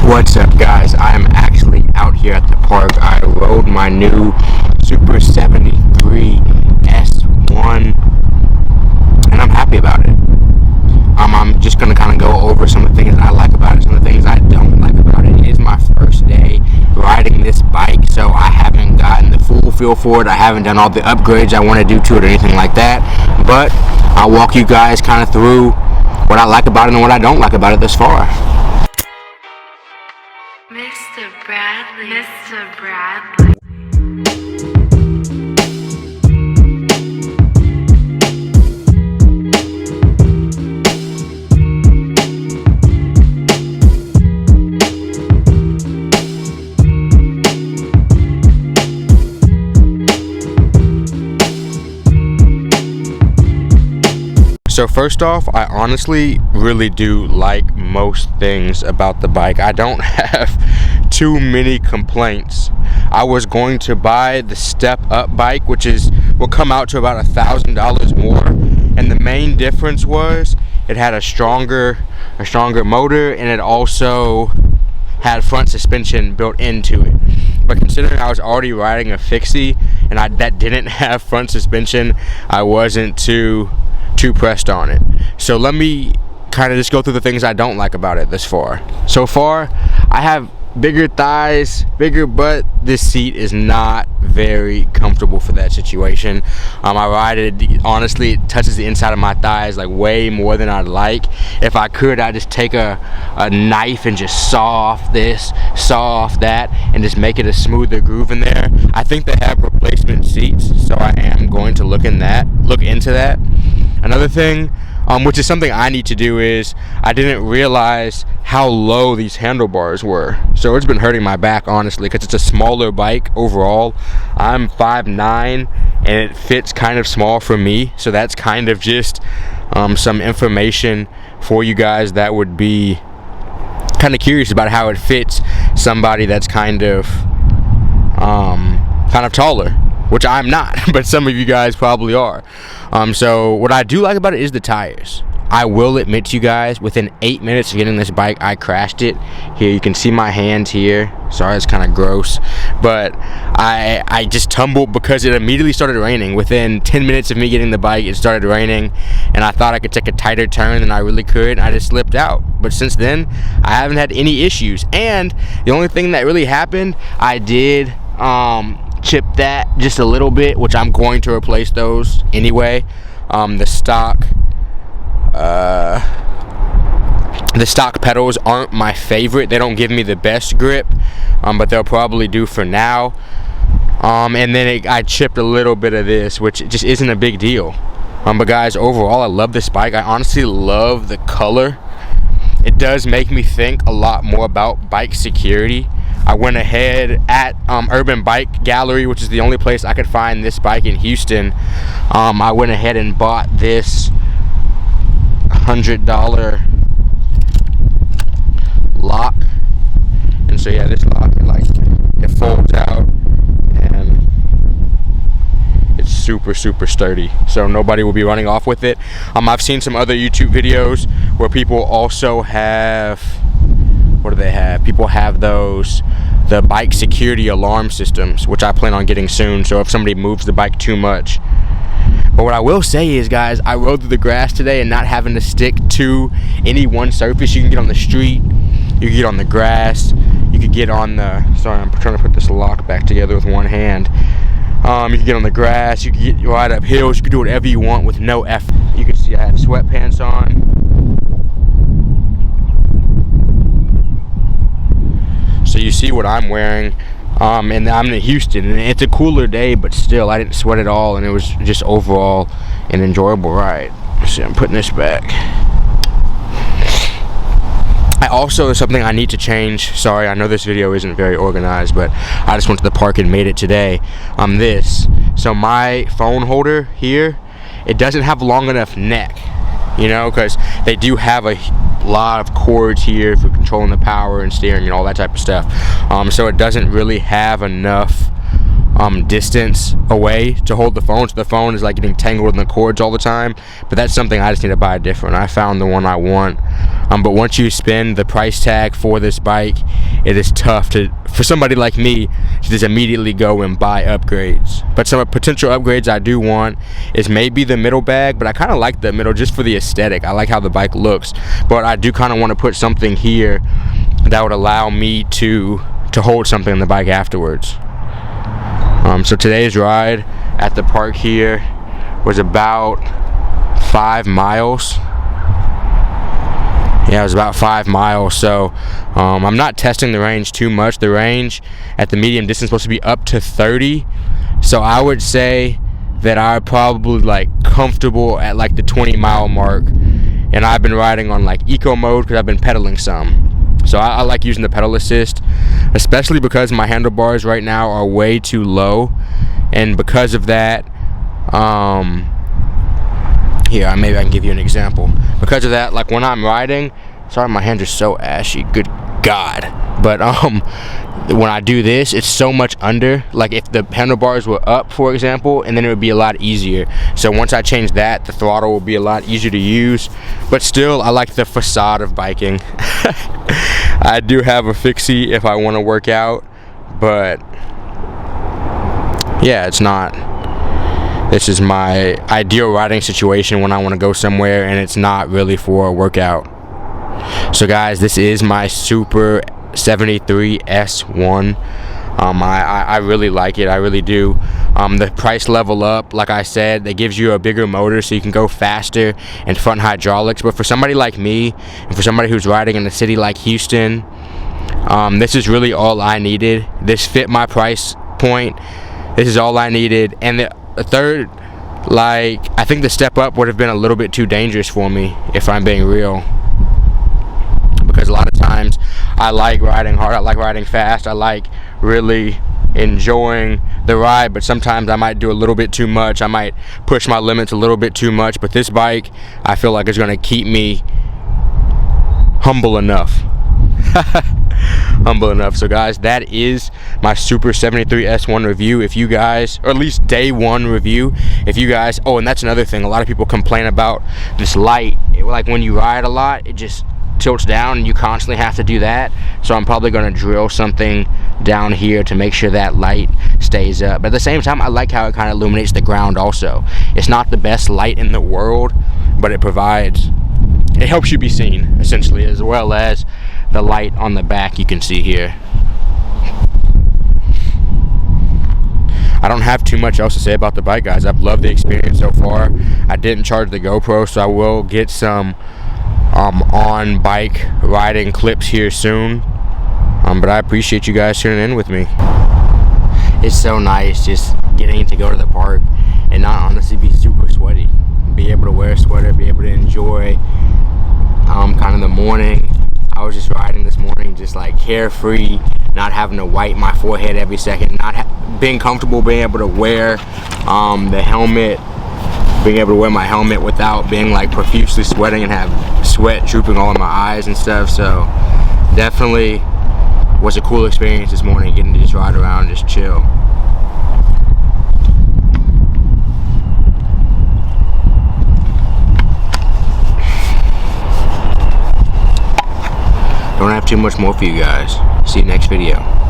What's up, guys? I'm actually out here at the park. I rode my new Super73 S1 and I'm happy about it. I'm just gonna kind of go over some of the things that I like about it, some of the things I don't like about it. It is my first day riding this bike, so I haven't gotten the full feel for it. I haven't done all the upgrades I want to do to it or anything like that, but I'll walk you guys kind of through what I like about it and what I don't like about it thus far. Mr. Bradley. So first off, I honestly really do like most things about the bike. I don't have too many complaints. I was going to buy the Step Up bike, which will come out to about $1,000 more, and the main difference was it had a stronger motor, and it also had front suspension built into it. But considering I was already riding a fixie and that didn't have front suspension, I wasn't too pressed on it. So let me kind of just go through the things I don't like about it this far. So far, I have bigger thighs, bigger butt. This seat is not very comfortable for that situation. I ride it, honestly, it touches the inside of my thighs like way more than I'd like. If I could, I'd just take a knife and just saw off this, saw off that, and just make it a smoother groove in there. I think they have replacement seats, so I am going to look into that. Another thing, which is something I need to do, is I didn't realize how low these handlebars were. So it's been hurting my back, honestly, because it's a smaller bike overall. I'm 5'9", and it fits kind of small for me. So that's kind of just some information for you guys that would be kind of curious about how it fits somebody that's kind of taller, which I'm not, but some of you guys probably are. So what I do like about it is the tires. I will admit to you guys, within 8 minutes of getting this bike, I crashed it. Here, you can see my hand here. Sorry, it's kind of gross, but I just tumbled because it immediately started raining. Within 10 minutes of me getting the bike, it started raining, and I thought I could take a tighter turn than I really could. I just slipped out. But since then, I haven't had any issues. And the only thing that really happened, I did chip that just a little bit, which I'm going to replace those anyway. The stock pedals aren't my favorite. They don't give me the best grip, but they'll probably do for now. And then I chipped a little bit of this, which just isn't a big deal. But guys, overall, I love this bike. I honestly love the color. It does make me think a lot more about bike security. I went ahead at Urban Bike Gallery, which is the only place I could find this bike in Houston. I went ahead and bought this $100 lock, and so yeah, this lock, it folds out and it's super sturdy, so nobody will be running off with it. I've seen some other YouTube videos where people also have, what do they have? People have the bike security alarm systems, which I plan on getting soon, so if somebody moves the bike too much. But what I will say is, guys, I rode through the grass today and not having to stick to any one surface. You can get on the street, you can get on the grass, you could get on the, sorry, I'm trying to put this lock back together with one hand. You can get on the grass, you can ride up hills, you can do whatever you want with no effort. You can see I have sweatpants on. So you see what I'm wearing. And I'm in Houston, and it's a cooler day, but still, I didn't sweat at all, and it was just overall an enjoyable ride. See, I'm putting this back. I also, there's something I need to change. Sorry, I know this video isn't very organized, but I just went to the park and made it today. So my phone holder here, it doesn't have long enough neck, you know, because they do have a lot of cords here for controlling the power and steering and all that type of stuff. So it doesn't really have enough distance away to hold the phone, so the phone is like getting tangled in the cords all the time. But that's something I just need to buy different. I found the one I want. But once you spend the price tag for this bike, it is tough for somebody like me to just immediately go and buy upgrades. But some potential upgrades I do want is maybe the middle bag, but I kind of like the middle just for the aesthetic. I like how the bike looks, but I do kind of want to put something here that would allow me to hold something in the bike afterwards. So today's ride at the park here was about 5 miles. Yeah, it was about 5 miles. So I'm not testing the range too much. The range at the medium distance is supposed to be up to 30. So I would say that I'm probably like comfortable at like the 20-mile mark. And I've been riding on like eco mode because I've been pedaling some. So I like using the pedal assist, especially because my handlebars right now are way too low. And because of that, here, maybe I can give you an example. Because of that, like when I'm riding, sorry, my hands are so ashy, good God. But when I do this, it's so much under. Like if the handlebars were up, for example, and then it would be a lot easier. So once I change that, the throttle will be a lot easier to use. But still, I like the facade of biking. I do have a fixie if I want to work out, but yeah, it's not. This is my ideal riding situation when I want to go somewhere and it's not really for a workout. So guys, this is my Super73 S1. I really like it. I really do. The price level up, like I said, that gives you a bigger motor so you can go faster and front hydraulics. But for somebody like me and for somebody who's riding in a city like Houston, this is really all I needed. This fit my price point. This is all I needed. And the third, like, I think the step up would have been a little bit too dangerous for me, if I'm being real. Because a lot of times I like riding hard, I like riding fast, I like really enjoying the ride, but sometimes I might do a little bit too much. I might push my limits a little bit too much, but this bike I feel like is going to keep me humble enough. Humble enough. So guys, that is my Super73 S1 review. If you guys, or at least day one review, if you guys, oh, and that's another thing, a lot of people complain about this light. Like when you ride a lot, it just tilts down and you constantly have to do that. So I'm probably going to drill something down here to make sure that light stays up. But at the same time, I like how it kind of illuminates the ground also. It's not the best light in the world, but it helps you be seen, essentially, as well as the light on the back you can see here. I don't have too much else to say about the bike, guys. I've loved the experience so far. I didn't charge the GoPro, so I will get some on bike riding clips here soon. But I appreciate you guys tuning in with me. It's so nice just getting to go to the park and not honestly be super sweaty. Be able to wear a sweater, be able to enjoy kind of the morning. I was just riding this morning just like carefree, not having to wipe my forehead every second, being comfortable being able to wear the helmet, being able to wear my helmet without being like profusely sweating and have sweat drooping all in my eyes and stuff. So definitely was a cool experience this morning, getting to just ride around and just chill. Don't have too much more for you guys. See you next video.